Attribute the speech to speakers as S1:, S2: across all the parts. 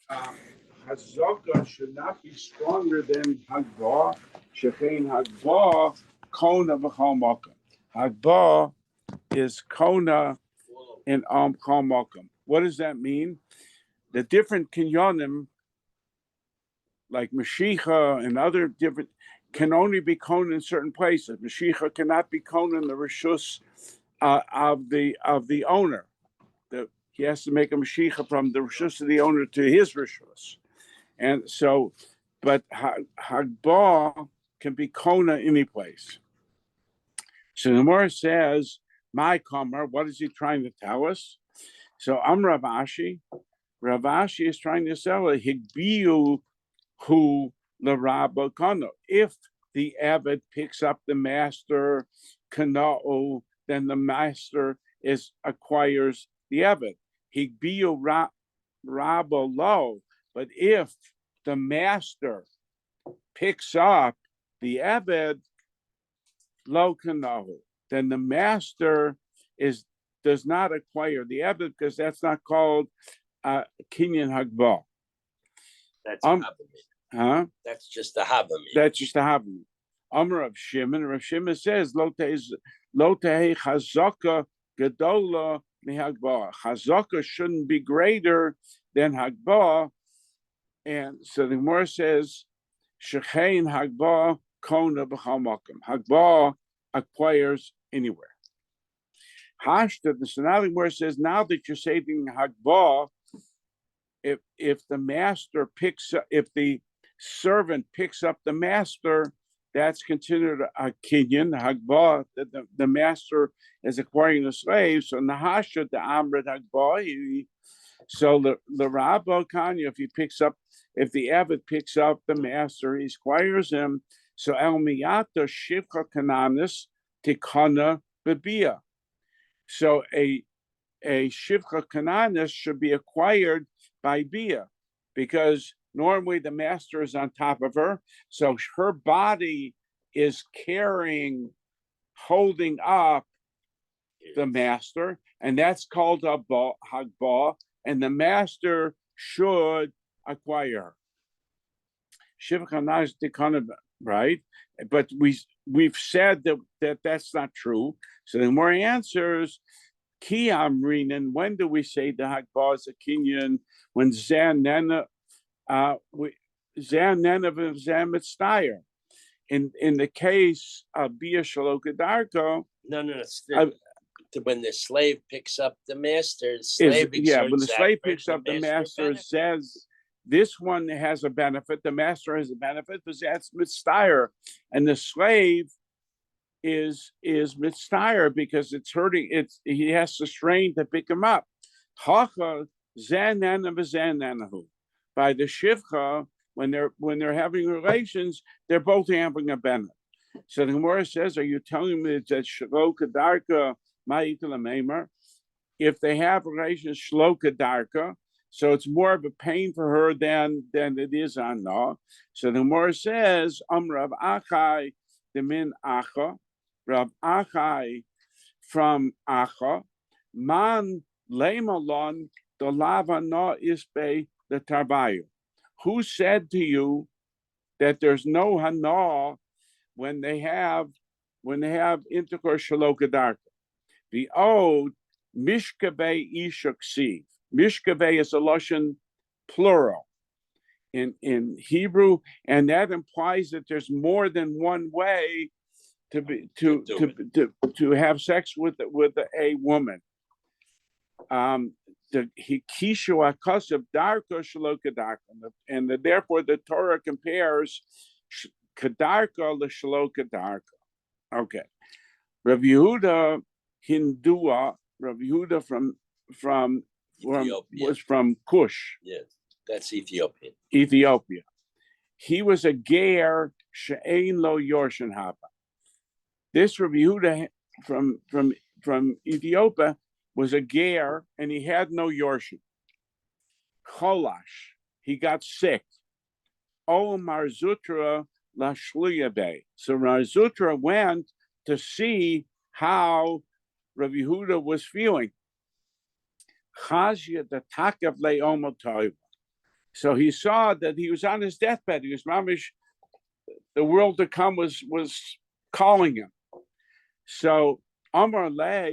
S1: uh, Hazaka should not be stronger than Hagba. Shechein Hagba Kona v'chol makom. Hagba is Kona in chol makom. What does that mean? The different kinyonim, like Mashiach and other different, can only be Kona in certain places. Mashiach cannot be Kona in the rishus of the owner. He has to make a Mashiach from the rishus of the owner to his rishus. And so, but Hagba can be Kona any place. So the Gemara says, my Kamar, what is he trying to tell us? So I'm Rav Ashi. Rav Ashi is trying to sell a Higbiyu hu l'Rabba Kano. If the Abbot picks up the master Kana'o, then the master acquires the Abbot. Higbiyu Rabba lo. But if the master picks up the Abbot, lo Kanahu, then the master does not acquire the Abbot because that's not called Kinyan Hagba.
S2: That's a
S1: huh?
S2: That's just a Habami.
S1: That's just a Habami. Amar Rav Shimon. Rav Shimon says, Lo tehe chazaka gedola mihagba. Chazaka shouldn't be greater than Hagba. And so the Gemara says, Shechein Hagba Kona b'chol makom. Hagba acquires anywhere. Hashta, the Sonali Gemara says, now that you're saying Hagba, if the master if the servant picks up the master, that's considered a kinyan, Hagba, the master is acquiring the slave. So Nahasha, the Amrit Hagba, so the Rabba Kanya, if the Abbot picks up the master, he acquires him. So El Miyata Shivcha Kananis Tikana Bebia. So a Shivcha Kananis should be acquired by Bia, because normally the master is on top of her. So her body is holding up the master, and that's called a Hagba, and the master should acquire her. Shivcha Kananis Tikana, right? But we've said that that's not true. So the more answers, Ki Amrinin, when do we say the Hagba is a kinyan? When Zanena Mitztayer. In the case of Bia Shalokadarko.
S2: No. When the slave picks up the master, when
S1: the slave picks up the master says, this one has a benefit, the master has a benefit, because that's Mitztayer. And the slave is Mitztayer because it's hurting, he has to strain to pick him up. Hacha Zanana v'Zananahu. By the Shivcha, when they're having relations, they're both having a benefit. So the Gemara says, are you telling me that Shloka Darka Ma'ikala Meimer? If they have relations Shloka Darka, so it's more of a pain for her than it is on no. So the Gemara says, Rav Achai the min Acha, Rav Achai from Acha, Man Leimalon the lava no ispe the tarbayu. Who said to you that there's no hana when they have intercourse shalokadarka? The old mishkavei ishaksiv. Mishkavei is a lashon plural in Hebrew, and that implies that there's more than one way to have sex with a woman. Therefore the Torah compares kadarka l'shaloka darka. Okay, Rav Yehuda Hindua. Rav Yehuda from was from Kush.
S2: Yes, that's Ethiopian.
S1: Ethiopia. He was a ger she'ein lo yorshin haba. This Rav Yehuda from Ethiopia was a ger, and he had no yorshin. Cholash, he got sick. O Marzutra la Shliyabe. So Marzutra went to see how Rav Yehuda was feeling. Chazia the takav le'omotoiv. So he saw that he was on his deathbed. He was mamish. The world to come was calling him. So Amar le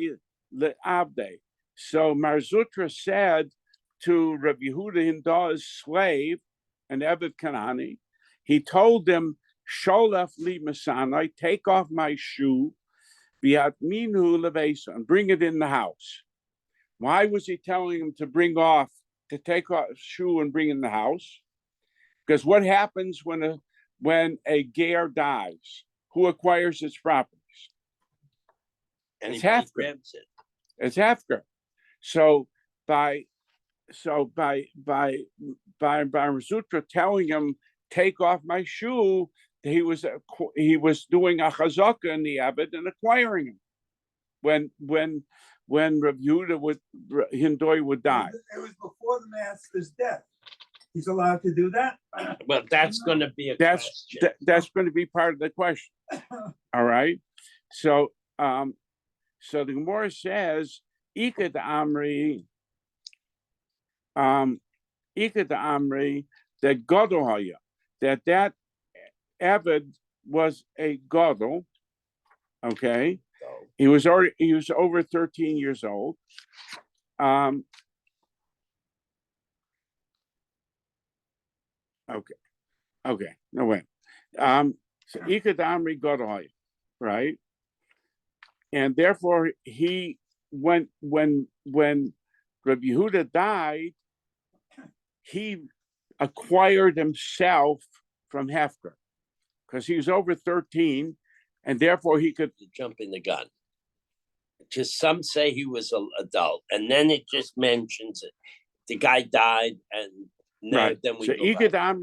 S1: Abde. So Marzutra said to Rabbi Yehuda Hinda's slave, an Eved Kanani, he told him, Sholaf li Masanai, take off my shoe, biat minu levesa, and bring it in the house. Why was he telling him to take off shoe and bring in the house? Because what happens when a ger dies? Who acquires its properties? It's Hefker. It's Hefker. So by Sutra telling him take off my shoe, he was doing a chazaka in the Abed and acquiring him. When Rav Yehuda Hindoi would die.
S3: It was before the master's death. He's allowed to do that?
S2: Well, that's going to be a question.
S1: That's going to be part of the question. All right. So so the Gemara says, Ika the Amri, that Godohaya, that Abed was a Godel. Okay. He was over 13 years old. Okay. No way. So Ikadamri Godoy, right? And therefore when Rabbi Yehuda died, he acquired himself from Hefker because he was over 13, and therefore he could
S2: jump in the gun. Just some say he was an adult, and then it just mentions it. The guy died, and now
S1: right.
S2: Then we
S1: so
S2: go back.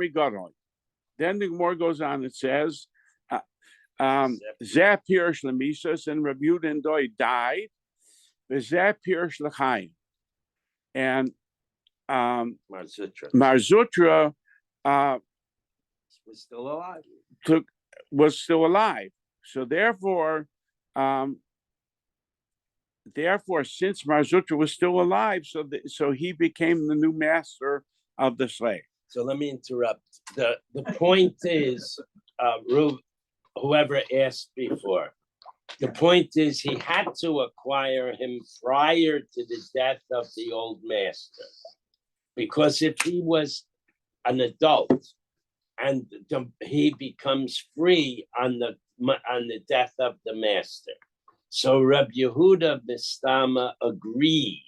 S1: Then the more goes on. It says, "Zeh Pirish Lamisas and Rabbi Yehuda Doi died. Zeh Pirish L'chaim." And Marzutra
S2: was still alive.
S1: Was still alive. So therefore, since Marzutra was still alive, so he became the new master of the slave.
S2: So let me interrupt. The point is, whoever asked before, the point is he had to acquire him prior to the death of the old master, because if he was an adult and he becomes free on the death of the master. So Rabbi Yehuda Bistama agreed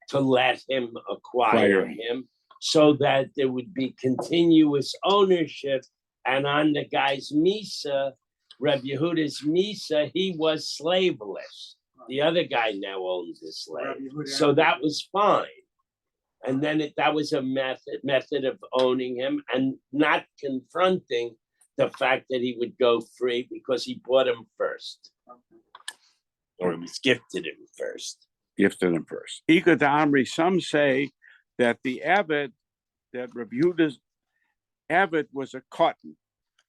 S2: to let him acquire him so that there would be continuous ownership. And on the guy's Misa, Rabbi Yehuda's Misa, he was slaveless. The other guy now owns the slave. So that was fine. And then that was a method of owning him and not confronting the fact that he would go free because he bought him first. Or he was gifted him first.
S1: Ika Damri, some say that the Abbot, that Rabbi Yehuda's Abbot was a cotton.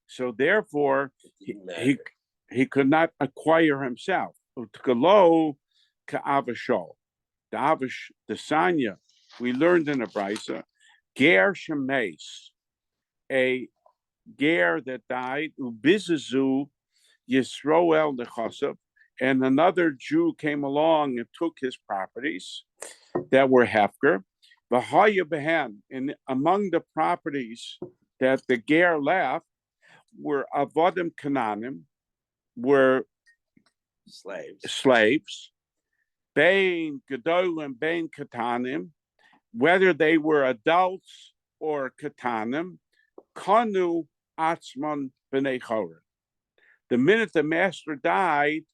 S1: So therefore, he could not acquire himself. Utkalo ka'avashol. The Sanya, we learned in a brisa, ger shemes, a ger that died, ubizazu Yisroel nechassav, and another Jew came along and took his properties that were hefker. V'haya behen, and among the properties that the ger left were avodim kananim, were slaves. Bein gedolim, bein katanim, whether they were adults or katanim, kanu atzman b'nei chorin. The minute the master died,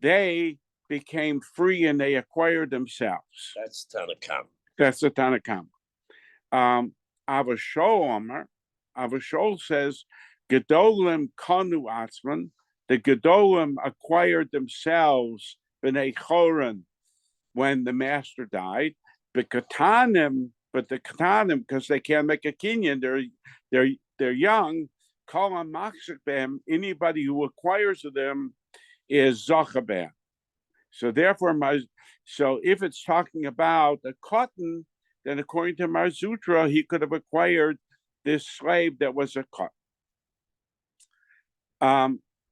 S1: they became free and they acquired themselves.
S2: That's Tanakam.
S1: That's the Tanakam. Avashol says, gedolim kanu atzman. The gedolim acquired themselves b'nei chorin when the master died. But the katanim, because they can't make a kinyan, they're young. Kol ha'machzik b'hem, anybody who acquires them is zachabem. So therefore, so if it's talking about a cotton, then according to Mar Zutra, he could have acquired this slave that was a cut.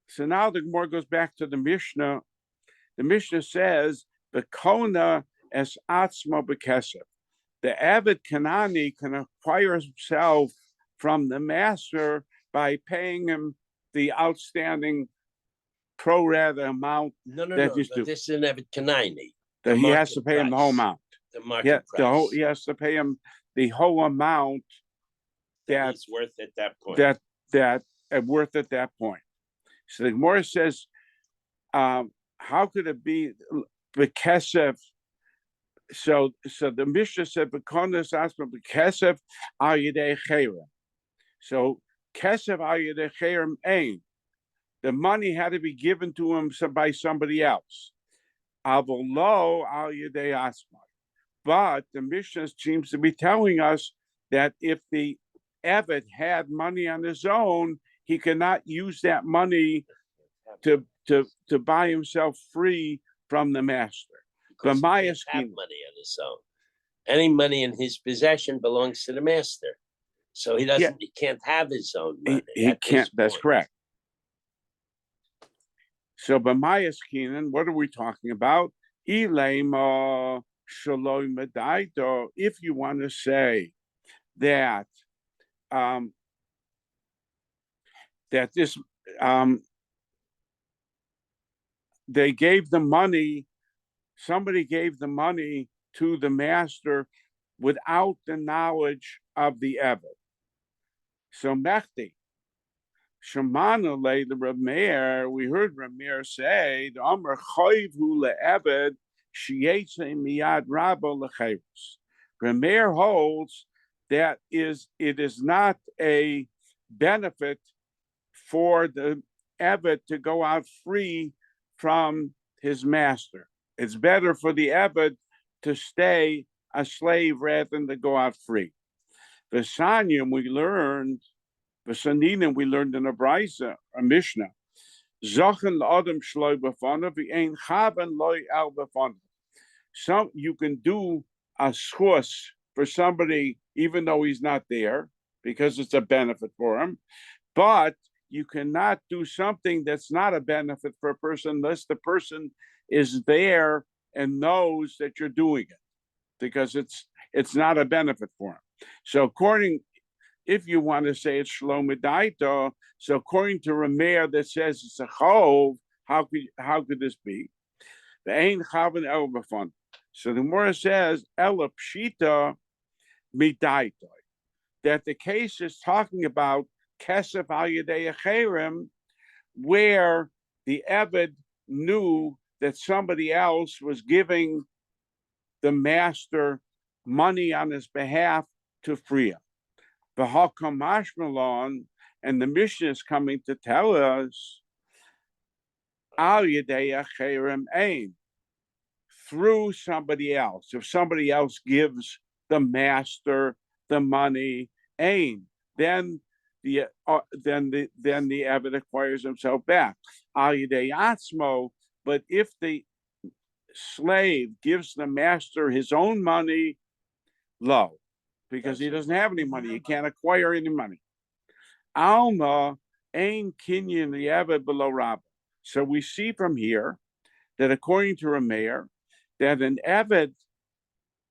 S1: So now the Gemara goes back to the Mishnah. The Mishnah says, the Kona es atzma bekesef. The Avid Kanani can acquire himself from the master by paying him the outstanding pro rata amount that he's due.
S2: This is an Evet Kanani.
S1: That he has to pay him the whole amount.
S2: The market price.
S1: He has to pay him the whole amount that
S2: he's worth at that point.
S1: That worth at that point. So the Gemara says, how could it be the kesef? So the Mishnah said, "B'konas asma b'kesef al yedei cherem." So kesef al yedei cherem ain. The money had to be given to him by somebody else. Avolo al yedei asma. But the Mishnah seems to be telling us that if the Eved had money on his own, he cannot use that money to buy himself free from the master. But
S2: he doesn't have money on his own. Any money in his possession belongs to the master. So he doesn't. Yeah. He can't have his own money.
S1: He can't. That's correct. So, b'mayaskinan, what are we talking about? Ilema shalom medaido. If you want to say that that this they gave the money. Somebody gave the money to the master without the knowledge of the Eved. So Mechti, Shemana lay the Rameir, we heard Rameir say, the Amr Chayvu le'Eved, Shietze miyad Rabbo le'Chayrus. Rameir holds that it is not a benefit for the Eved to go out free from his master. It's better for the Eved to stay a slave rather than to go out free. The Sanyam we learned in a Brisa, a Mishnah. Zochen l'adam shloi b'fanav v'ein chaven loy al b'fanav. Some you can do a schus for somebody even though he's not there because it's a benefit for him, but you cannot do something that's not a benefit for a person unless the person is there and knows that you're doing it, because it's not a benefit for him. So if you want to say it's shalom edaito, so according to Rameir that says it's a chov, how could this be? The ein chaven el b'fan. So the Gemara says ela pshita midaito, that the case is talking about kesef al yedei acherim, where the Eved knew that somebody else was giving the master money on his behalf to free him. The Hakam Mashmalon, and the Mishnah is coming to tell us al yedei acherim ein, through somebody else. If somebody else gives the master the money ein, then the Eved acquires himself back. Al yedei atzmo. But if the slave gives the master his own money, low, because he doesn't have any money, he can't acquire any money. Alma ain kinyan the Eved below Rabba. So we see from here that according to Rameir, that an Eved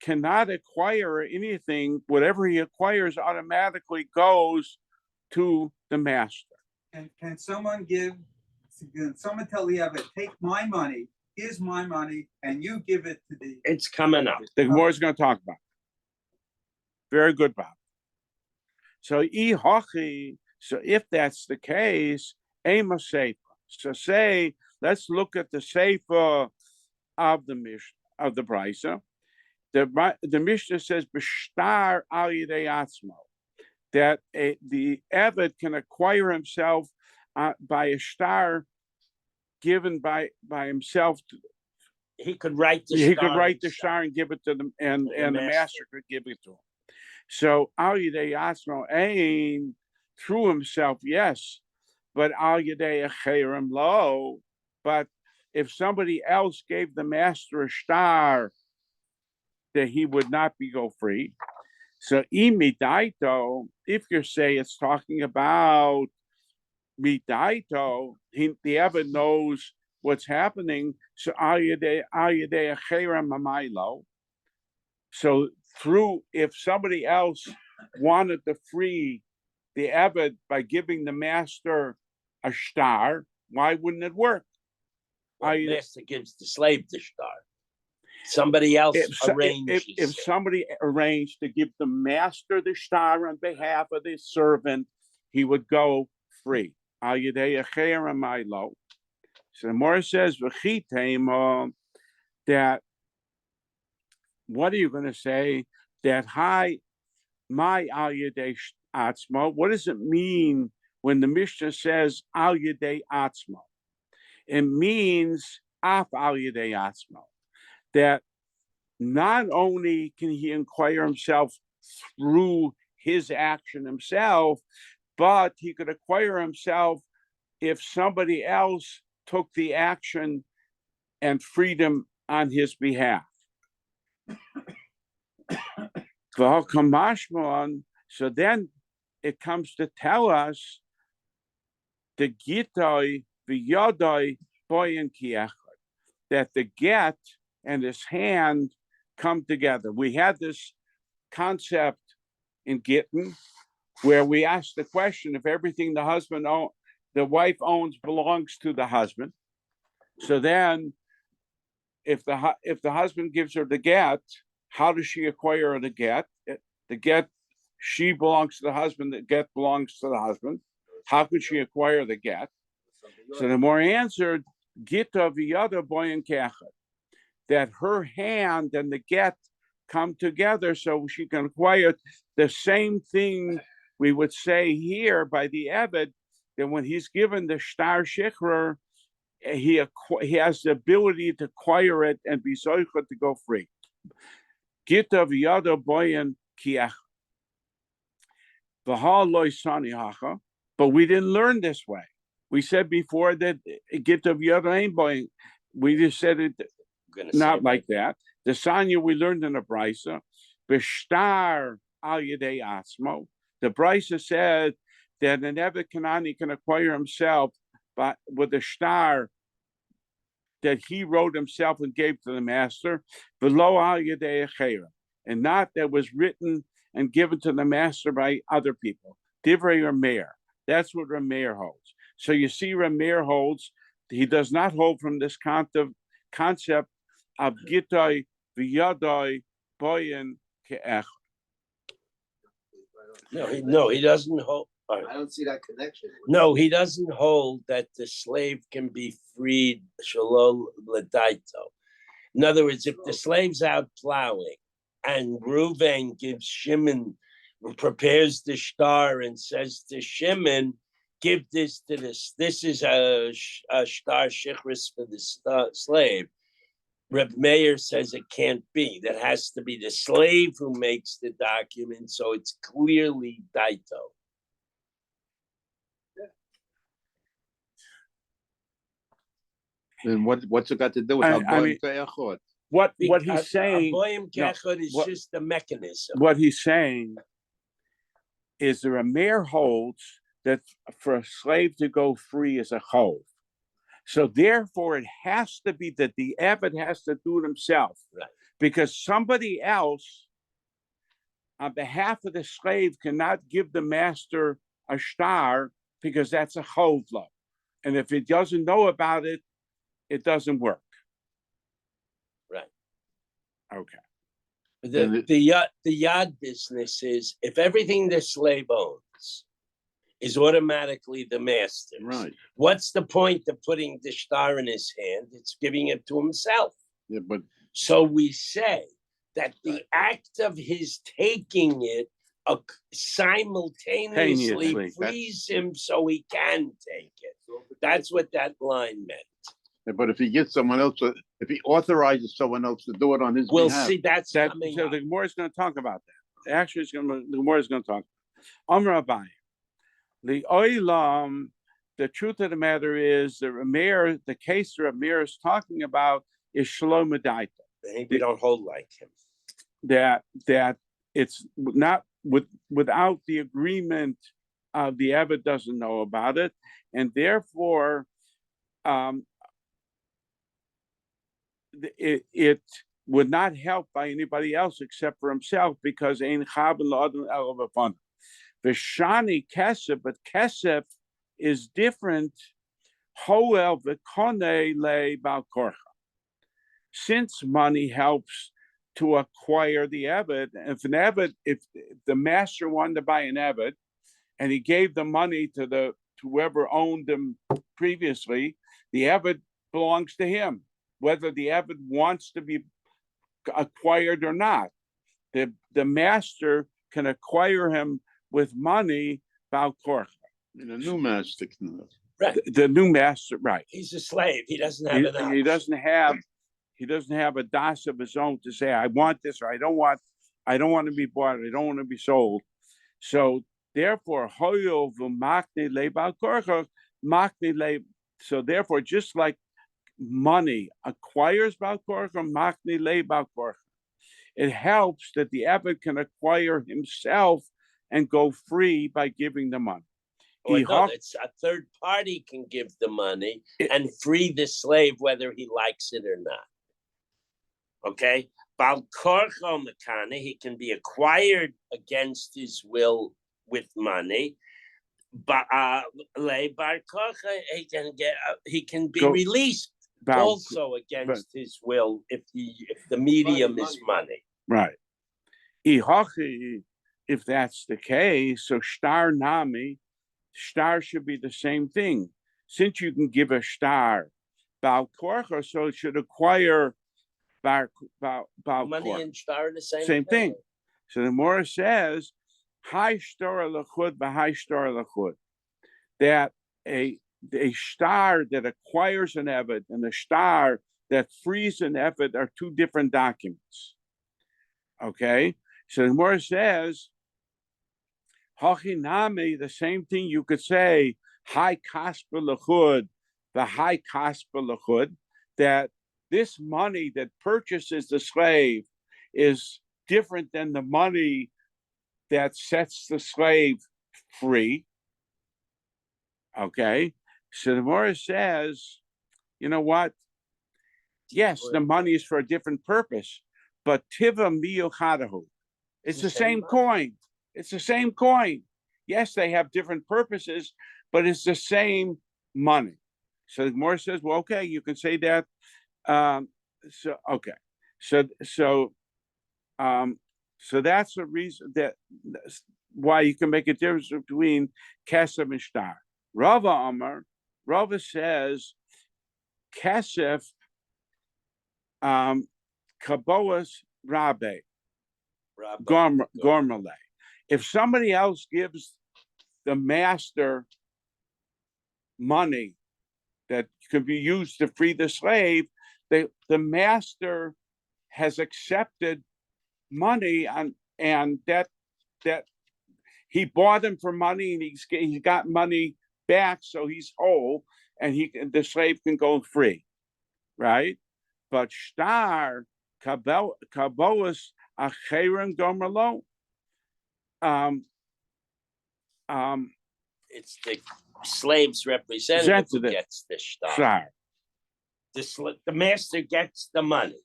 S1: cannot acquire anything. Whatever he acquires automatically goes to the master.
S3: And can someone tell the Eved, take my money, here's my money, and you give it to the...
S2: It's coming up.
S1: The Gemara is going to talk about it. Very good, Bob. So if that's the case, Ema Seifa. So let's look at the Seifa of the Mishnah, of the Brisa. The Mishnah says, B'shtar al yidei atzmo, that the Eved can acquire himself by a star given by himself.
S2: He could write the
S1: star. He could write the star and give it to them, and the master could give it to him. So al yidei atzmo ain, through himself, yes, but al yidei acherim lo. But if somebody else gave the master a star that he would not be go free. So imidaito, if you say it's talking about midaito, the Eved knows what's happening. So so through, if somebody else wanted to free the Eved by giving the master a star, why wouldn't it work?
S2: The master gives the slave the star. Somebody else arranges.
S1: If somebody arranged to give the master the star on behalf of the servant, he would go free. So the Gemara says, that what are you going to say? That hi, my al yedei atzmo. What does it mean when the Mishnah says al yedei atzmo? It means af al yedei atzmo. That not only can he inquire himself through his action himself, but he could acquire himself if somebody else took the action and freed him on his behalf. So then it comes to tell us the gitoi v'yodoi boyin kiechad, that the get and his hand come together. We had this concept in Gittin where we asked the question: if everything the wife owns belongs to the husband, so then if the husband gives her the get, how does she acquire the get? The get, she belongs to the husband. The get belongs to the husband. How could she acquire the get? So the more answered, Gita v'yada boyin kechad, that her hand and the get come together so she can acquire the same thing we would say here by the Eved, that when he's given the star shikrar, he has the ability to acquire it and be zoicha to go free. Gita v'yada boyin kiech. But we didn't learn this way. We said before that Gita v'yada ain't boyin. We just said it not like that. The Sanya we learned in the Brisa, B'shtar al yedei atzmo. The Brisa said that an Eved Kanani can acquire himself with a star that he wrote himself and gave to the master, below al yedei achera, and not that was written and given to the master by other people. Divrei Rameir. That's what Rameir holds. So you see, Rameir holds, he does not hold from this concept of Gittai v'yadai boyin ke'ech.
S2: No, he doesn't hold.
S4: I don't see that connection.
S2: No, he doesn't hold that the slave can be freed shalom l'daito. In other words, if the slave's out plowing and Reuven gives Shimon, prepares the star and says to Shimon, give this to this. This is a star shichris for the slave. Reb Meir says it can't be. That has to be the slave who makes the document, so it's clearly daito.
S4: And what's it got to do with
S1: what he's saying?
S2: Boyim kechad is just the mechanism.
S1: What he's saying is the Rameir holds that for a slave to go free is a chov. So therefore, it has to be that the Eved has to do it himself,
S2: right? Because
S1: somebody else, on behalf of the slave, cannot give the master a star because that's a chovla, and if he doesn't know about it, it doesn't work.
S2: Right.
S1: Okay.
S2: The yad business is if everything the slave owns is automatically the master's.
S4: Right.
S2: What's the point of putting the star in his hand? It's giving it to himself.
S4: Yeah, but
S2: so we say that the act of his taking it simultaneously frees him so he can take it. That's what that line meant.
S4: Yeah, but if he gets someone else, if he authorizes someone else to do it on his
S2: we'll
S4: behalf,
S2: see. That's
S1: that.
S2: Coming
S1: so
S2: up.
S1: the Gemara is going to talk about that. Actually, the Gemara is going to talk. Amar Abai. The oilam, the truth of the matter is the case the Rameir is talking about is Shalom Adaita.
S2: We don't hold like him.
S1: that it's not without the agreement of the Eved doesn't know about it, and therefore it would not help by anybody else except for himself because ein chaben la'adam ela b'fanav. V'shani kesef, but kesef is different. Hoel v'konei le bal korcha. Since money helps to acquire the Eved, if the master wanted to buy an Eved, and he gave the money to whoever owned him previously, the Eved belongs to him, whether the Eved wants to be acquired or not. The master can acquire him with money, bal korcha.
S4: And a new master.
S2: Right.
S1: The new master, right?
S2: He's a slave. He doesn't have an option.
S1: He doesn't have a das of his own to say, I want this or I don't want to be bought, I don't want to be sold. So therefore, so therefore, just like money acquires bal korcha, makni le bal korcha, it helps that the Eved can acquire himself and go free by giving the money.
S2: Or no, it's a third party can give the money and free the slave whether he likes it or not. Okay? Bal korcha mekane, he can be acquired against his will with money. But le bar korcha, he can be released also against his will if the medium is money.
S1: Right. If that's the case, so star nami. Star should be the same thing. Since you can give a star bal korcha, so it should acquire bal
S2: money
S1: korcha.
S2: and star the
S1: Same thing. So the Morah says, "High star lachud, b'high star lachud," that a star that acquires an Eved and a star that frees an Eved are two different documents. Okay, so the Morah says, Hachinami, the same thing you could say, high kaspa lachud, the high kaspa lachud, that this money that purchases the slave is different than the money that sets the slave free. Okay, so the Morah says, you know what? Yes, the money is for a different purpose, but tiva miyuchadahu. It's the same coin. It's the same coin. Yes, they have different purposes, but it's the same money. So the Gemara says, well, okay, you can say that. So that's the reason why you can make a difference between kesef and shtar. Rava Amar, Rava says, kesef, kaboas rabe, gormale. If somebody else gives the master money that can be used to free the slave, the master has accepted money and that he bought him for money and he got money back, so he's whole and the slave can go free, right? But shtar kaboas acherim gomerlo.
S2: It's the slave's representative who gets the shtar. The master gets the money.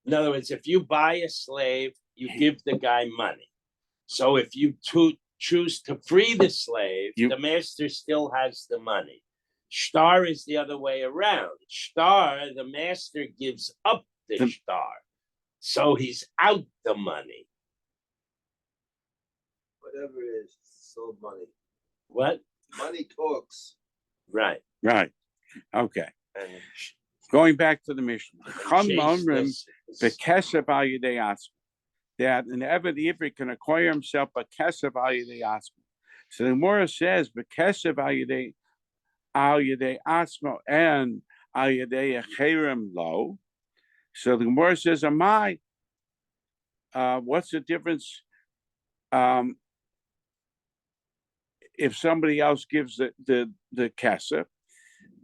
S2: In other words, if you buy a slave, you give the guy money. So if you choose to free the slave, the master still has the money. Shtar is the other way around. Shtar, the master gives up the shtar. So he's out the money.
S5: Whatever it is, sold money.
S2: What?
S5: Money talks.
S2: Right.
S1: Right. Okay.
S2: And
S1: going back to the Mishnah, that an Eved Ivri can acquire himself a kesef al yedei asmo. So the Gemara says, "Bekesef al yedei asmo and al yedei acherem lo." So the Gemara says, "Amai, what's the difference if somebody else gives the kesef?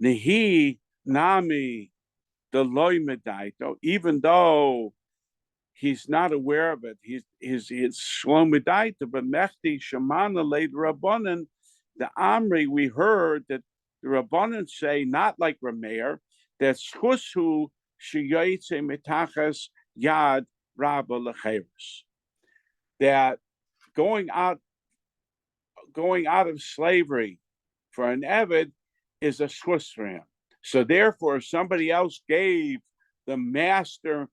S1: Nehi nami the loy medaito, even though he's not aware of it. He's shlomidaita, but mechti shamana leid rabbanan. The Amri, we heard that the rabbanan say, not like Rameir, that schushu sheyotze mitachas yad rabba lecheres, that going out of slavery for an Eved is a schus for him. So therefore, if somebody else gave the master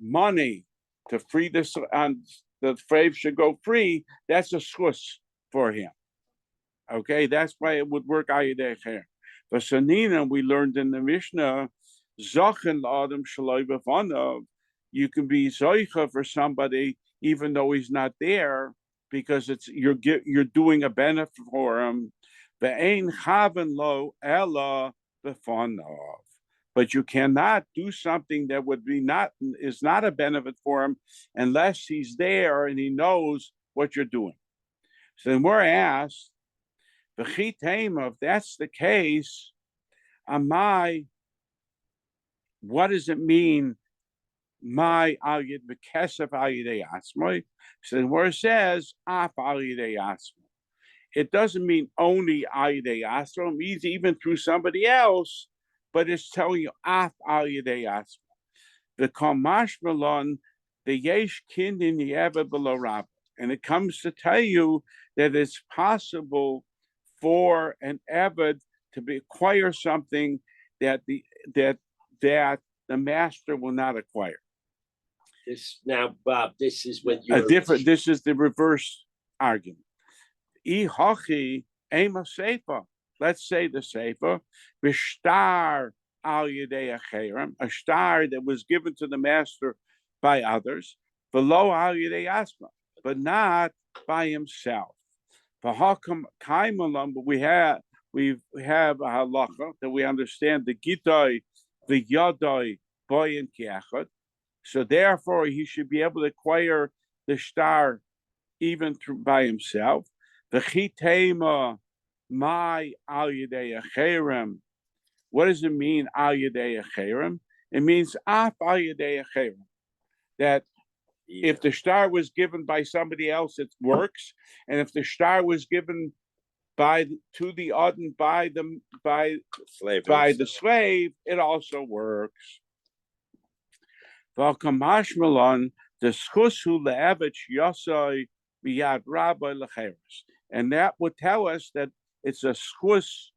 S1: money to free this, the slave should go free, that's a schus for him. Okay, that's why it would work ayidei. But Sanina, we learned in the Mishnah, Zachen Adam Shaloi B'Fanav, you can be Zoicha for somebody even though he's not there, because you're doing a benefit for him. Ve'ein Chaven Lo Ella B'Fanav. But you cannot do something that is not a benefit for him unless he's there and he knows what you're doing. So then we're asked, if that's the case, what does it mean? My aliyid bekesef aliyidei atzmai. So where it says af aliyidei atzmai, it doesn't mean only aliyidei atzmai. It means even through somebody else, but it's telling you af aliyidei atzmai. The kamash malon, the yesh kin in the eved below rabba, and it comes to tell you that it's possible for an eved to acquire something that the master will not acquire.
S2: This now, Bob, this is what you're
S1: This is the reverse argument. Ihachi ema seifa. Let's say the seifa b'shtar al yedei acherim, a star that was given to the master by others, below al yedei asma, but not by himself. But we have a halacha that we understand the gitoi, the yadoi, boy and kiachot. So therefore, he should be able to acquire the star even by himself. The chitema my al yedei acherem. What does it mean al yedei acherem? It means af al yedei acherem. That if the star was given by somebody else, it works, and if the star was given to the Auden by the slave, it also works. V'alkamash malon the schusu le'evich yosai miyad rabbi lecheres, and that would tell us that it's a schus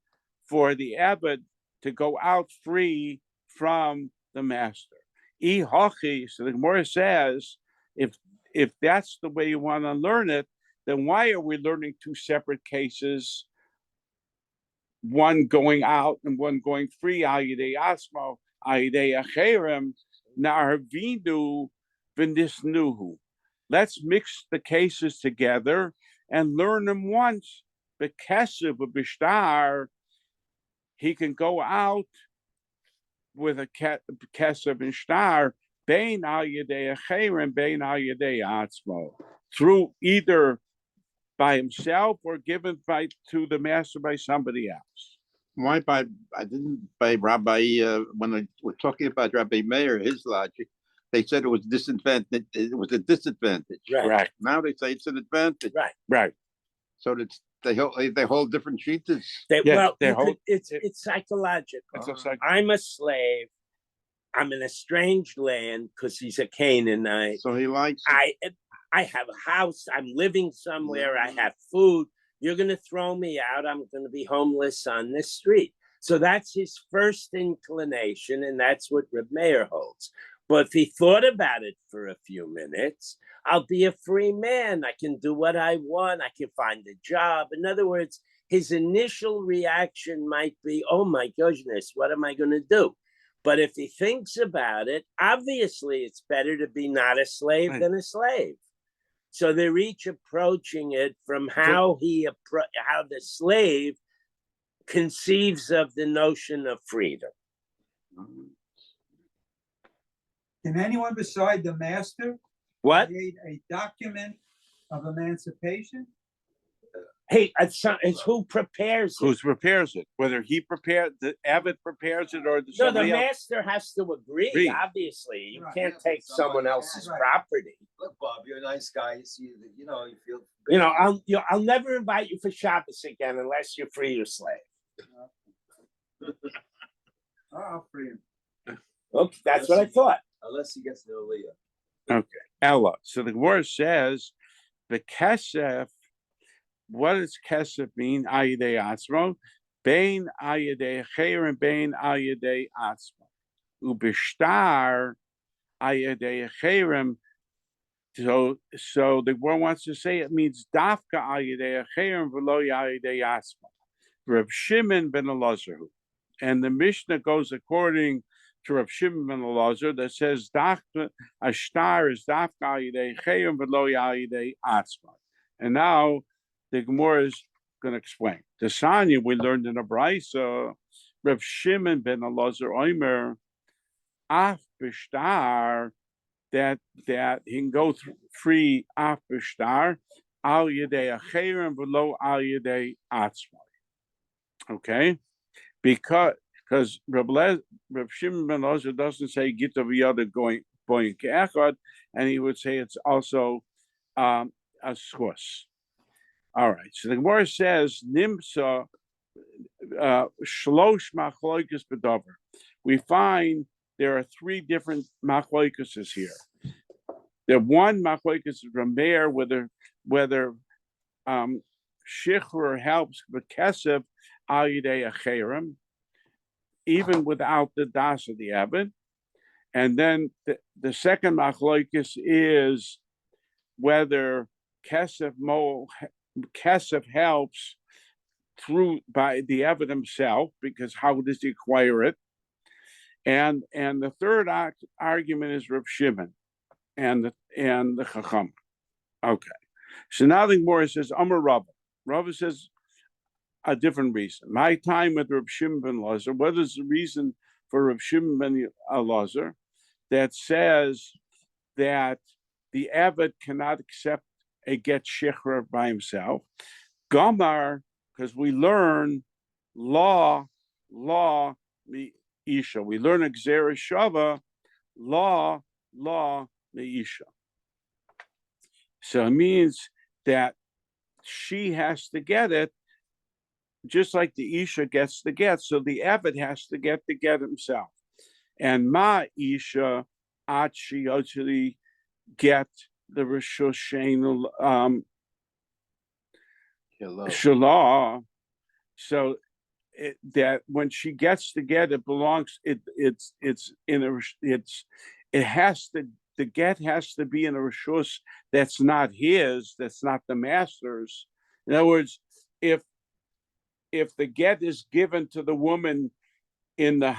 S1: for the eved to go out free from the master. Ihachi, so the Gemara says, if that's the way you want to learn it, then why are we learning two separate cases? One going out and one going free. Ayidei asmo, ayidei acherem, narvinu v'nisnuhu. Let's mix the cases together and learn them once. B'kesev b'shtar, he can go out with a kesev and shtar, bein al yedei acherem, bein al yedei atzmo, through either by himself or given to the master by somebody else.
S4: Why by Rabbi when we're talking about Rabbi Meir, his logic, they said it was disadvantage. It was a disadvantage.
S2: Right.
S4: Now they say it's an advantage.
S2: Right.
S4: So they hold different treaties.
S2: It's psychological. I'm a slave. I'm in a strange land because he's a Canaanite.
S4: So he likes.
S2: I have a house. I'm living somewhere. I have food. You're going to throw me out. I'm going to be homeless on this street. So that's his first inclination, and that's what Reb Meir holds. But if he thought about it for a few minutes, I'll be a free man. I can do what I want. I can find a job. In other words, his initial reaction might be, oh my goodness, what am I going to do? But if he thinks about it, obviously it's better to be not a slave than a slave. So they're each approaching it from how the slave conceives of the notion of freedom.
S3: Can anyone beside the master
S2: What?
S3: create a document of emancipation?
S2: Hey, it's who prepares it.
S1: Who prepares it? Whether he prepared, the abbot prepares it, or
S2: No, the
S1: somebody else.
S2: master has to agree,
S1: Agree.
S2: obviously. You
S3: Right,
S2: can't
S5: yeah,
S2: take
S5: but
S2: someone
S5: somebody
S2: else's
S3: can. Right.
S2: property.
S5: Look, Bob, you're a nice guy. You see, you know, you feel.
S2: You know, I'll never invite you for Shabbos again unless you free your slave.
S3: I'll free him.
S2: Okay, that's what I thought.
S5: Unless he gets no Leah.
S1: Okay, Ella. So the Gemara says, the kesef. What does kesef mean? Ayidei atzmo, bein ayidei cheir and bein ayidei atzmo. Ubishtar ayidei cheirim. So the Gemara wants to say it means dafka ayidei cheirim v'lo ayidei atzmo. Reb Shimon ben Elazar, and the Mishnah goes according to Reb Shimon ben Elazar that says dafka ashtar is dafka ayidei cheirim v'lo ayidei atzmo. And now the Gemara is going to explain. The Sanya we learned in a brayso, Reb Shimon ben Elazar Omer, af b'shtar, that he can go free af b'shtar al yedei acherim v'lo al yedei atzmai. Okay, because Reb Shimon ben Elazar doesn't say gita v'yada going ke'echad, and he would say it's also a schus. All right, so the Gemara says nimsa shlosh machloikus bedover. We find there are three different machloikuses here. The one machloikus is Rameir, whether shichur helps with kesef al yidei acherim, even without the das of the abbot. And then the second machloikus is whether kesef helps through by the abbot himself, because how does he acquire it? And the third argument is Reb Shimon and the Chacham. Okay, so now the Gemara says Amar Rava. Rava says a different reason. My time with Reb Shimon ben Elazar. What is the reason for Reb Shimon ben Elazar that says that the abbot cannot accept a get shechra by himself? Gamar, because we learn law the isha. We learn Gzera Shava, law the isha. So it means that she has to get it, just like the isha gets the get. So the abbot has to get the get himself. And ma isha at she actually get the rishus sheinu shalah. So that when she gets to get it belongs, it's in a it has to, the get has to be in a rishus that's not his, that's not the master's. In other words, if the get is given to the woman in the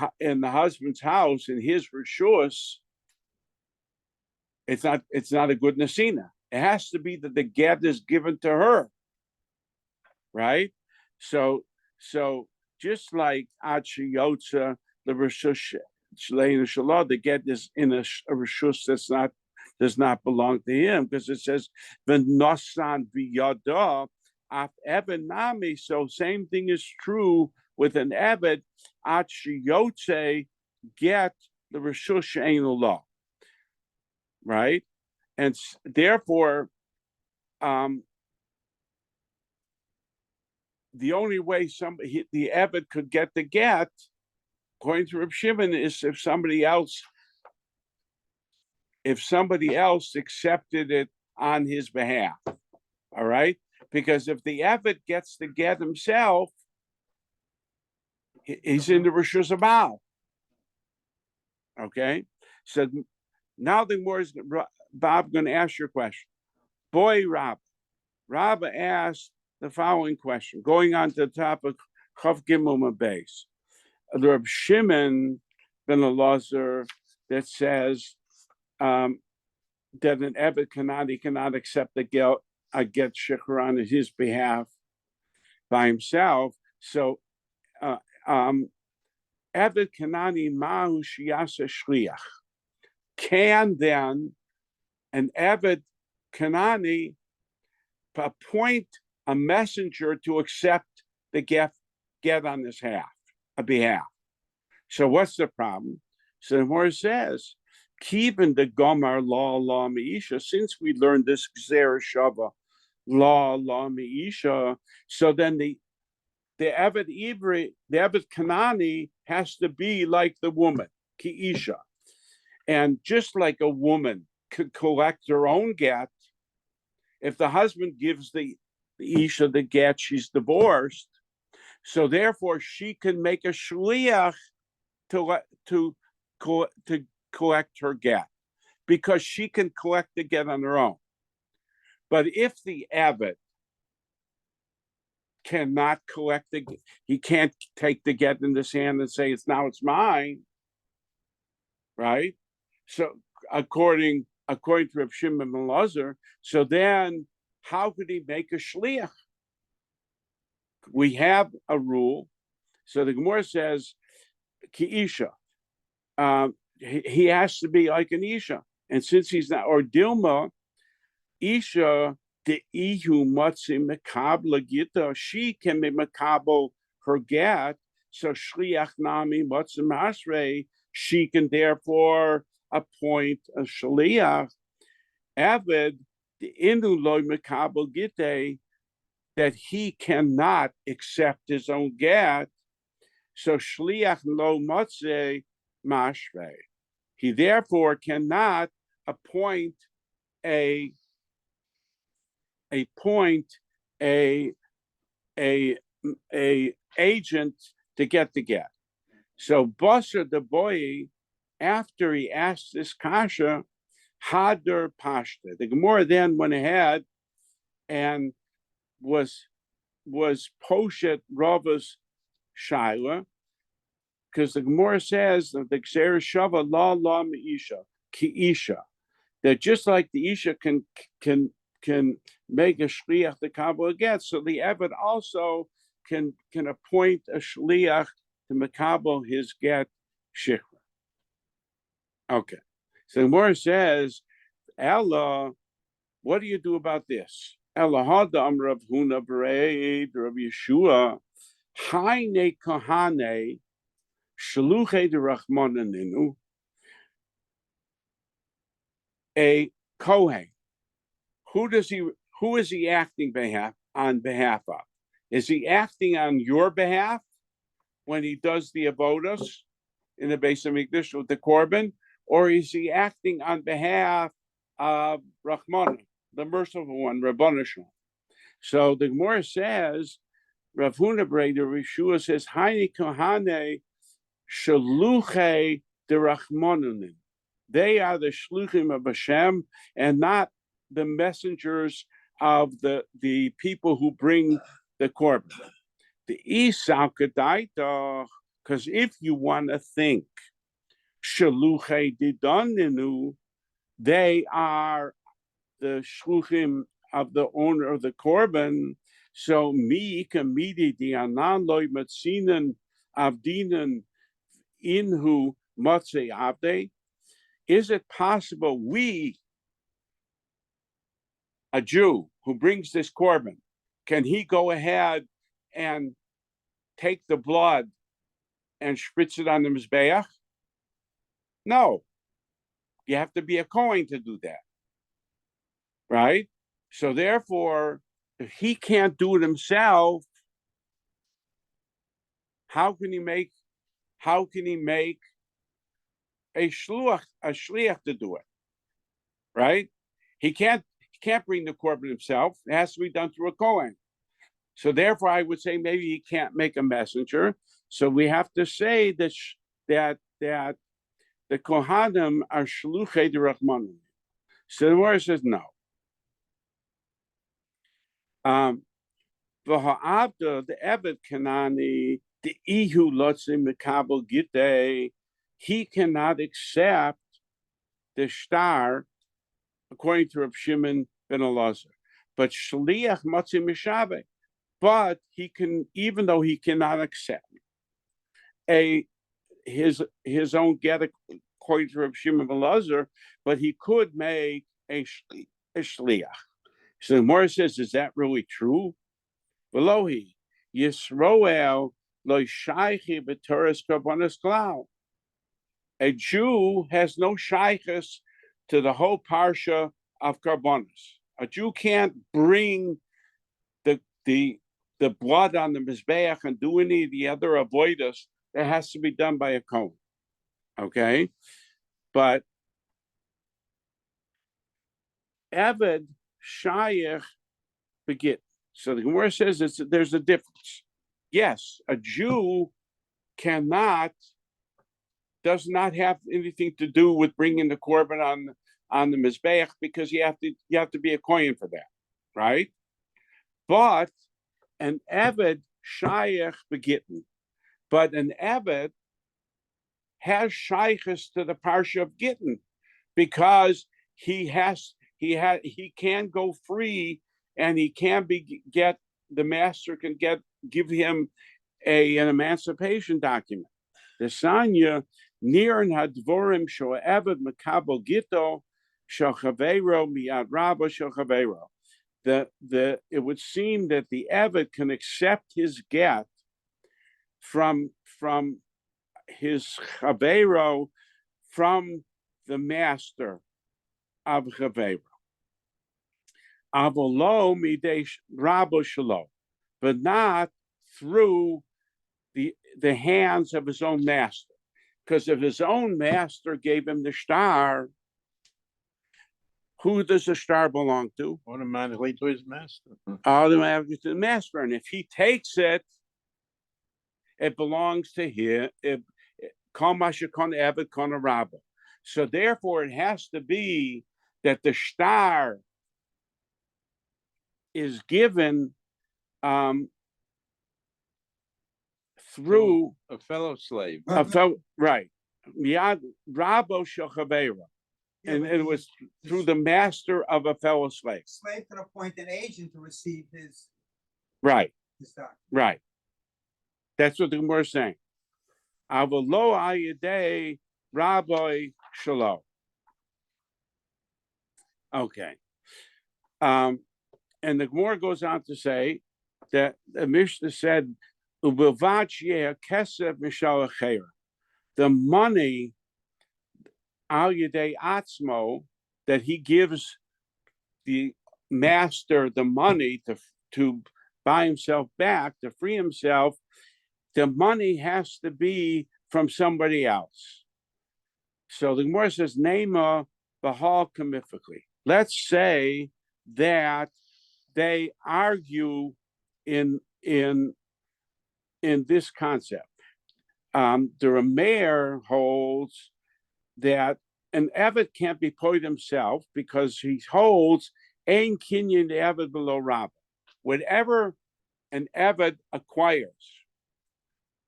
S1: husband's house in his rishus, it's not a good nasina. It has to be that the get is given to her, right? So just like Ad Sheyotza, the Rishus Shleinu Shalah, the get is in a Rishus does not belong to him, because it says V'nosan v'yada af Eben Nami. So same thing is true with an Ebed. Ad Sheyotze get the Rishus Sheinu Law, right? And therefore, the only way the abbot could get the get, according to Reb Shimon, is if somebody else accepted it on his behalf. All right, because if the abbot gets the get himself, he's in the rishus habal. Okay, so now the more is Bob going to ask your question. Boy, Rob asked the following question, going on to the topic Chav Gimel base. The Reb Shimon ben Elazar that says that an Ebed cannot accept a get shikra on his behalf by himself. So Ebed Kanani Mahu Shiyasa Shliach. Can then an Ebed Kanani appoint a messenger to accept the get on his behalf. So what's the problem? So the Gemara says, keeping the Gomar law meisha, since we learned this Gzera Shava law meisha, so then the Eved Ibri, the Eved Kanani has to be like the woman, Kiisha. And just like a woman could collect her own get, if the husband gives the Isha the get, she's divorced. So therefore, she can make a shliach to collect her get, because she can collect the get on her own. But if the abbot cannot collect he can't take the get in his hand and say it's mine, right? So according to Reb Shimon ben Elazar, so then how could he make a shliach? We have a rule. So the Gemara says, Kiisha, he has to be like an Isha. And since he's not, or Dilma, Isha, the Ihu Matzi Makabla Gita, she can be Makabel her get. So Shliach Nami Matzi Masre, she can therefore appoint a Shliach. Avid, the Inu Loi Makabel Gite, that he cannot accept his own get. So Shliach Lo Matze Mashre. He therefore cannot appoint a agent to get the get. So Basar the boy, after he asked this kasha, Hader Pashta. The Gemara then went ahead and was poshet Rava's shaila, because the Gemara says that the Gzera Shava la meisha ki isha, that just like the isha can make a shliach the kabbalah get, so the Eved also can appoint a shliach to makabel his get shikra. Okay, so the Gemara says, Ella, what do you do about this? Ella hadam Rav Huna Bereid Rav Yeshua Haine Kahane Shaluche de Rachmananinu, a Kohen. Who is he acting on behalf of? Is he acting on your behalf when he does the avodas in the Beis Hamikdash with the korban, or is he acting on behalf of Rachman, the merciful one, Rabbanu Shalom? So the Gemara says, Rav Huna Breder Rishua says, Haini Kohane Shaluche de Rachmanunin. They are the shluchim of Hashem and not the messengers of the people who bring the korban. The Isau Kedaita, because if you want to think Shaluche Didoninu, they are the shluchim of the owner of the korban. So mi kamidi di anan loy matzinen avdinan inhu matze avde. Is it possible we, a Jew who brings this korban, can he go ahead and take the blood and spritz it on the mizbeach? No, you have to be a Kohen to do that, right? So therefore, if he can't do it himself, how can he make a shliach to do it, right? He can't bring the korban himself. It has to be done through a Kohen. So therefore, I would say maybe he can't make a messenger. So we have to say that the Kohanim are shluchei de Rachmanim. So the word says no. The Eved Kanani, the Ihu Lotzim Mekabel Gitei, he cannot accept the star, according to Reb Shimon ben Elazar. But Shliach Matzi Mishabe, but he can, even though he cannot accept his own get, according to Reb Shimon ben Elazar, but he could make a shliach. So the Gemara says, is that really true? Velohi Yisroel lo shaychi b'toras karbonos klal. A Jew has no shaychus to the whole parsha of karbonos. A Jew can't bring the the the blood on the mizbeach and do any of the other avoidus. That has to be done by a kohen. Okay, but Eved shayich begit. So the Gemara says there's a difference. Yes, a Jew does not have anything to do with bringing the korban on the mizbeach because you have to be a kohen for that, right? But an Eved shayich begitten, but an Eved has shaychus to the parsha of gittin because he can go free and he can get the master can give him an emancipation document. The Sanya Niran Hadvorim Sho Eved Makabo Gito Shochavero Miad Rabba Shochavero. It would seem that the Eved can accept his get from his Chavero from the master of Chavero. Avolo Midesh Rabba Shalom, but not through the hands of his own master. Because if his own master gave him the star, who does the star belong to?
S4: Automatically to his master.
S1: Automatically to the master. And if he takes it, it belongs to him. So therefore, it has to be that the star is given through
S4: a fellow slave.
S1: Right. Miyad Rabo Shochavera. And it was through the master of a fellow slave.
S3: Slave could appoint an agent to receive his stock.
S1: Right. That's what the Gemara is saying. Avolo ayidei Rabbi Shalom. Okay. And the Gemara goes on to say that the Mishnah said, the money al yedei atzmo that he gives the master the money to buy himself back, to free himself, the money has to be from somebody else. So the Gemara says, Nema Bahal Kamifically. Let's say that they argue in this concept. The Rameir holds that an Eved can't be paid himself because he holds Ein Kinyan Eved below Rabbah. Whatever an Eved acquires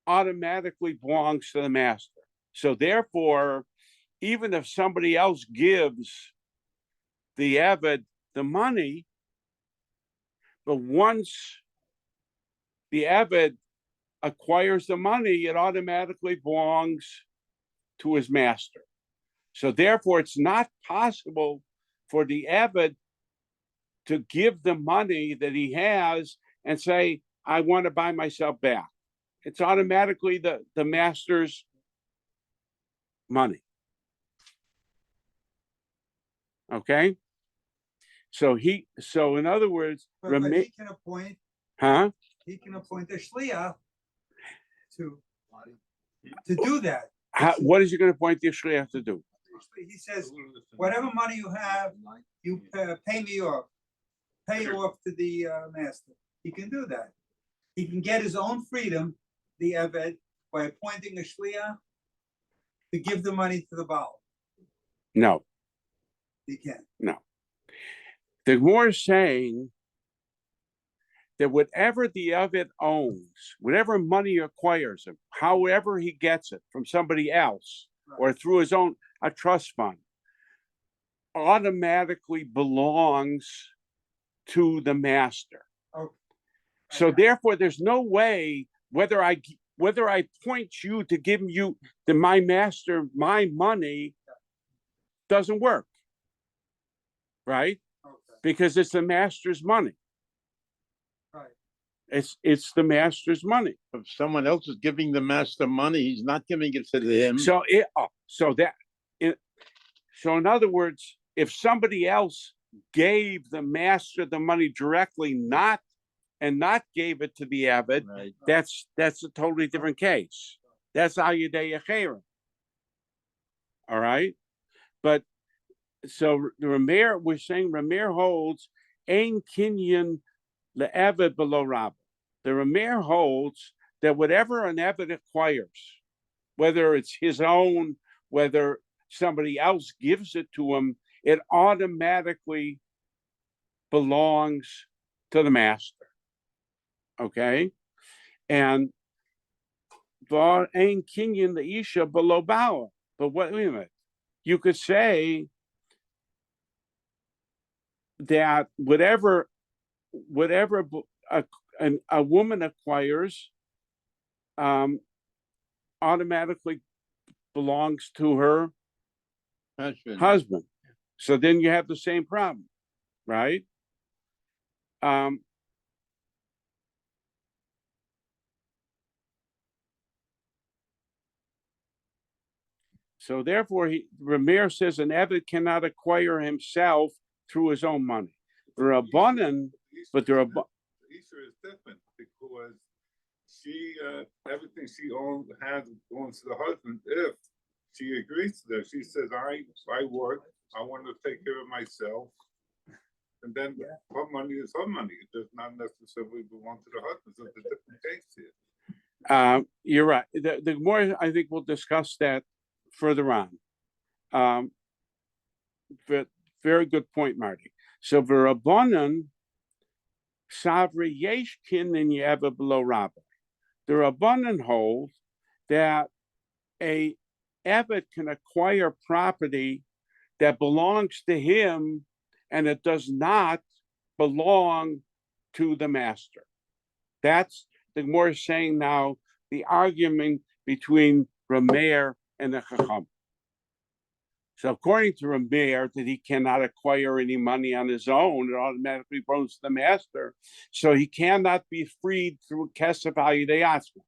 S1: automatically belongs to the master. So therefore, even if somebody else gives the Eved the money, but once the Eved acquires the money, it automatically belongs to his master. So therefore, it's not possible for the Eved to give the money that he has and say, I want to buy myself back. It's automatically the master's money. Okay? So in other words,
S3: But he can appoint. He can appoint a shliach to do that.
S1: What is he going to appoint the shliach to do?
S3: He says, whatever money you have, you pay me off. Pay off to the master. He can do that. He can get his own freedom, the Eved, by appointing a shliach to give the money to the Baal.
S1: No.
S3: He can't.
S1: No. The Gemara is saying that whatever the Eved owns, whatever money he acquires, however he gets it from somebody else or through his own a trust fund, automatically belongs to the master.
S3: Okay.
S1: So therefore, there's no way whether I point you to give you my master my money doesn't work, right?
S3: Okay.
S1: Because it's the master's money.
S3: Right.
S1: It's the master's money.
S4: If someone else is giving the master money, he's not giving it to him.
S1: So so in other words, if somebody else gave the master the money directly, not gave it to the avid,
S4: Right.
S1: that's a totally different case. That's al yedei acherim. All right, but so the Rameir, we're saying Rameir holds ein kinyan le'eved below Rabbah. The Rameir holds that whatever an Eved acquires, whether it's his own, whether somebody else gives it to him, it automatically belongs to the master. Okay? And var ein kinyan leisha below Bala. But wait a minute. You could say that whatever a woman acquires automatically belongs to her husband. So then you have the same problem, right? So therefore, Rameir says an Eved cannot acquire himself through his own money. The Rabbanan, but the Rabbanan.
S6: Isha is different because she everything she owns belongs to the husband. If she agrees to that, she says, I work, I want to take care of myself. And then her money is her money. It does not necessarily belong to the husband. So it's a different case here.
S1: You're right. The more I think we'll discuss that further on. But very good point, Marty. So the Rabbanan Savri Yeshkin and Yeva below Rabbi. The Rabbanan hold that a Eved can acquire property that belongs to him and it does not belong to the master. That's the more saying now the argument between Rameir and the Chacham. So according to Rameir, that he cannot acquire any money on his own, it automatically belongs to the master. So he cannot be freed through Kesef al Yidei Atzmo.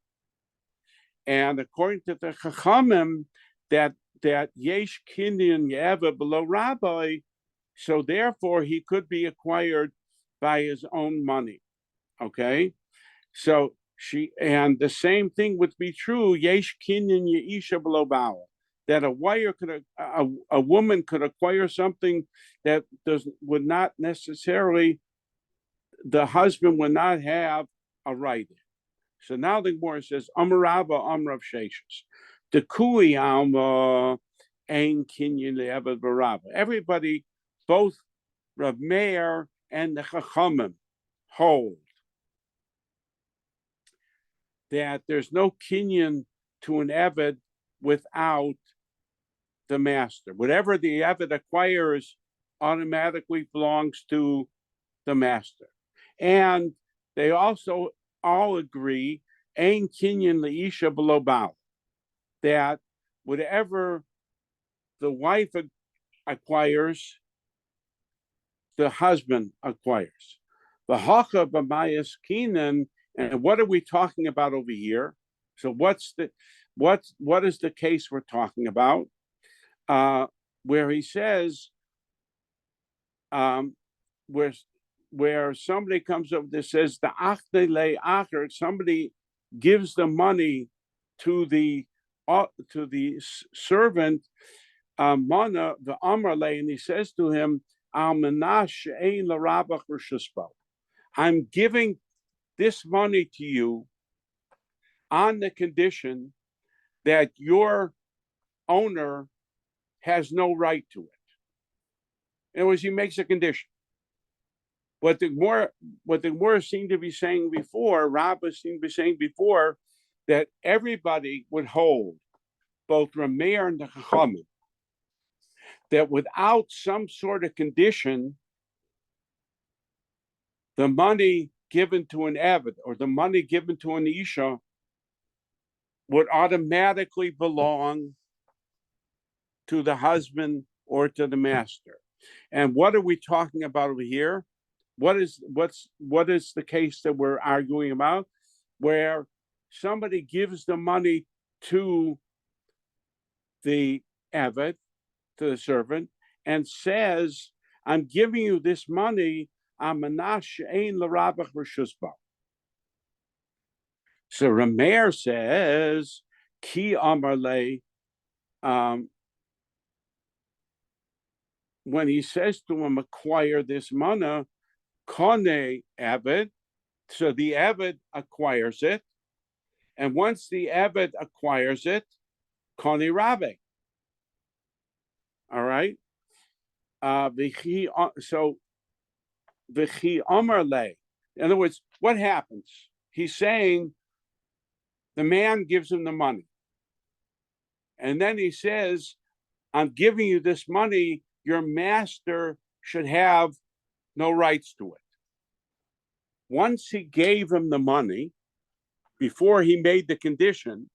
S1: And according to the Chachamim, that Yesh Kinyan Yeva below Rabbi, so therefore he could be acquired by his own money. Okay, so and the same thing would be true. Yesh Kinyan Yeisha below Baal. That a woman could acquire something that would not necessarily, the husband would not have a right. So now the Gemara says, Amarava Amrav Sheshes. The Kui Alma Ein Kinyan Le'Eved Barava. Everybody, both Rav Meir and the Chachamim, hold that there's no kinyan to an Eved without the master. Whatever the Eved acquires automatically belongs to the master. And they also all agree, Ein Kinyan Leisha below Baal, that whatever the wife acquires, the husband acquires. The Hacha B'Mayas Kinan, and what are we talking about over here? So what is the case we're talking about? Where he says, where somebody comes up that says the achte le acher, somebody gives the money to the servant, mana the amar le, and he says to him, almanash ein l'rabach r'shuspo. I'm giving this money to you on the condition that your owner has no right to it. In other words, he makes a condition. What the more seemed to be saying before, Rabbah seemed to be saying before, that everybody would hold, both Rameir and the Chachamim, that without some sort of condition, the money given to an Eved or the money given to an Isha would automatically belong to the husband or to the master. And what are we talking about over here? what is the case that we're arguing about? Where somebody gives the money to the Eved, to the servant, and says, I'm giving you this money, so Rameir says, Ki Amarle, when he says to him, acquire this money, Kone Eved, so the Eved acquires it, and once the Eved acquires it, Kone Rabbe. All right. So V'chi Amarle. In other words, what happens? He's saying the man gives him the money. And then he says, I'm giving you this money. Your master should have no rights to it. Once he gave him the money, before he made the condition,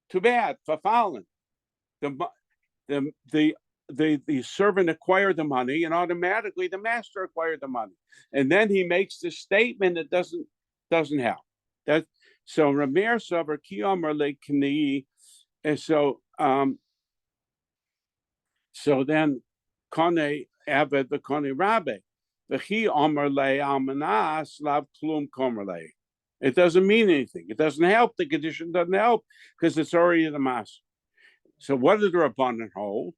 S1: too bad, verfallen. The servant acquired the money, and automatically the master acquired the money. And then he makes this statement that doesn't help. That so Rameir Savar Kiyamar Le Kni, and so then Kone Aved the Kone Rabbe. The Chi Omer Le Almanas Lav Klum Komer Le. It doesn't mean anything. It doesn't help. The condition doesn't help because it's already in the master. So what did the Rabbanan hold?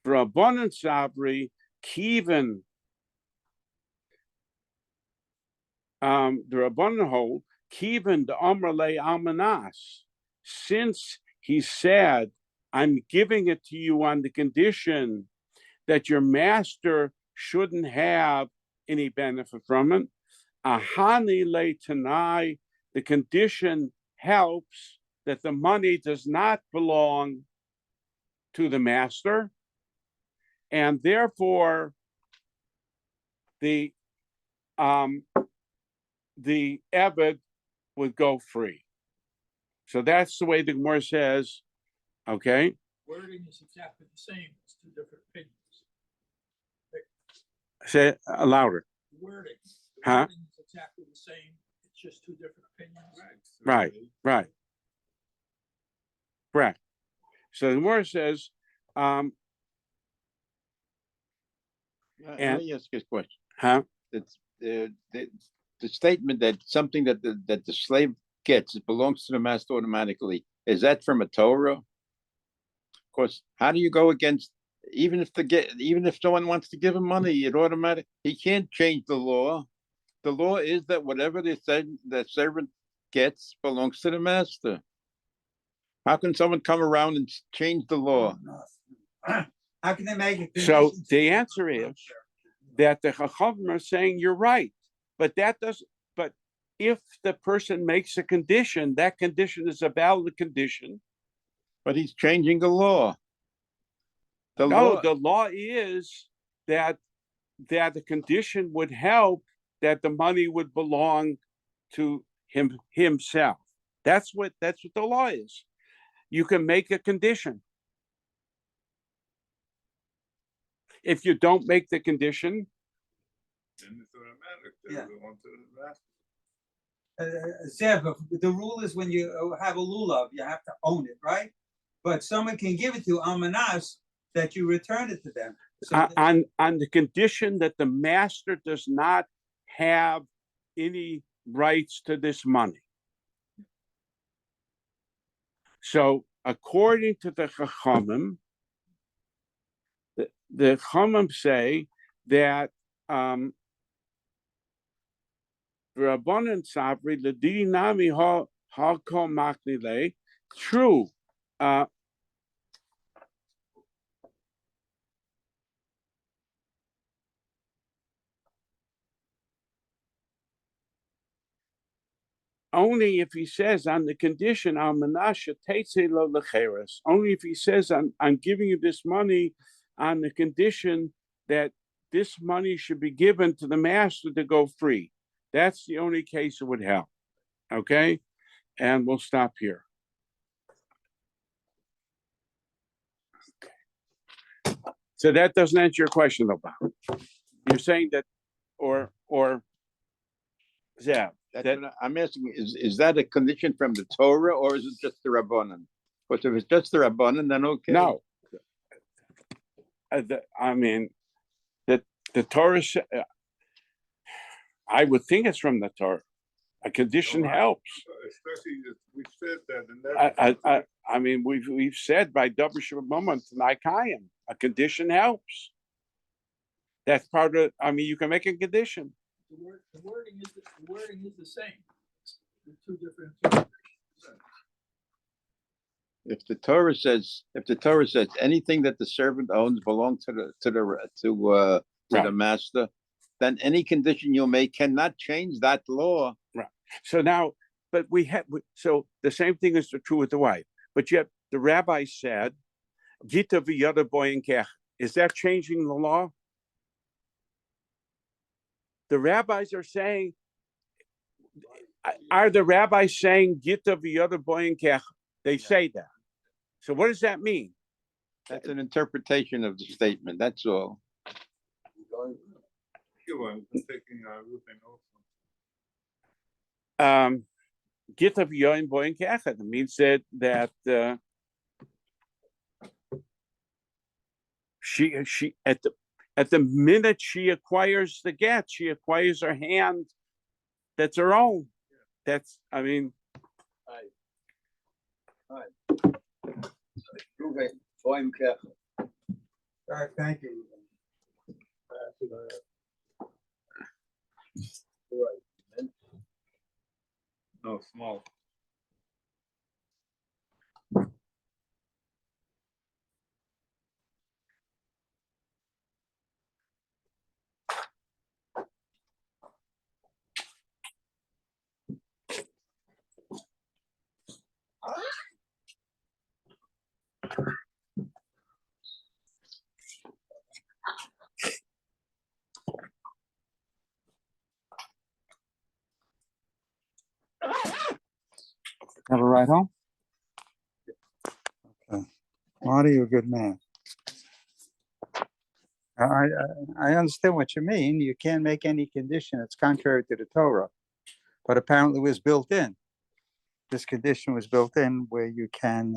S1: For Rabbanan Sabri, Kivin, the Rabbanan hold, Kivin the Omer Le Almanas, since he said, I'm giving it to you on the condition that your master shouldn't have any benefit from it. Ahani le tanai, the condition helps that the money does not belong to the master, and therefore the Eved would go free. So that's the way the Gemara says. Okay.
S7: Wording is exactly the same. It's two different opinions.
S1: Say it louder.
S7: Wording.
S1: Huh?
S7: Wording is exactly the same. It's just two different opinions.
S1: Right. So the Gemara says,
S4: Let me ask you a question.
S1: huh?
S4: It's the statement that something that the slave gets, it belongs to the master automatically. Is that from a Torah? Of course, how do you go against, even if someone wants to give him money, it automatic, he can't change the law. The law is that whatever the servant gets belongs to the master. How can someone come around and change the law?
S3: How can they make it?
S1: So the answer is that the Chachamim are saying you're right, but that doesn't. But if the person makes a condition, that condition is a valid condition.
S4: But he's changing the law.
S1: The law is that the condition would help that the money would belong to himself. That's what the law is. You can make a condition. If you don't make the condition,
S3: Yeah. Zev, the rule is when you have a lulav, you have to own it, right? But someone can give it to Amanas that you return it to them. So
S1: on the condition that the master does not have any rights to this money. So according to the Chachamim, the Chachamim say that Rabbanan Sabri Ladinami ha kol maknile. True. Only if he says on the condition al menashe teitze lo lecheres. Only if he says I'm giving you this money on the condition that this money should be given to the master to go free. That's the only case it would help. Okay, and we'll stop here. Okay. So that doesn't answer your question, though, Bob. You're saying that, or, yeah,
S4: That's
S1: that,
S4: what I'm asking, is that a condition from the Torah or is it just the Rabbanan? But if it's just the Rabbanan, then okay.
S1: no. I mean, that the Torah, I would think it's from the Torah. A condition helps.
S6: Especially if we said that, and that's.
S1: I mean, we've said by double moment and Ikayim, a condition helps. That's part of, I mean, you can make a condition.
S7: The wording is the same. The two different interpretations.
S4: If the Torah says anything that the servant owns belongs to the
S1: Right.
S4: master, then any condition you make cannot change that law.
S1: So now, but so the same thing is true with the wife. But yet the rabbi said, Gita v'yada boyin kech. Is that changing the law? The rabbis are saying, are the rabbis saying Gita v'yada boyin kech? They say that. So what does that mean?
S4: That's an interpretation of the statement. That's all.
S6: I'm taking Ruben also.
S1: Gita v'yada boyin kech. It means that she at the minute she acquires the get, she acquires her hand. That's her own. That's, I mean.
S3: All right, thank you.
S6: No, small.
S3: Have a ride home? Okay. Marty, you're a good man. I understand what you mean. You can't make any condition that's contrary to the Torah, but apparently it was built in. This condition was built in where you can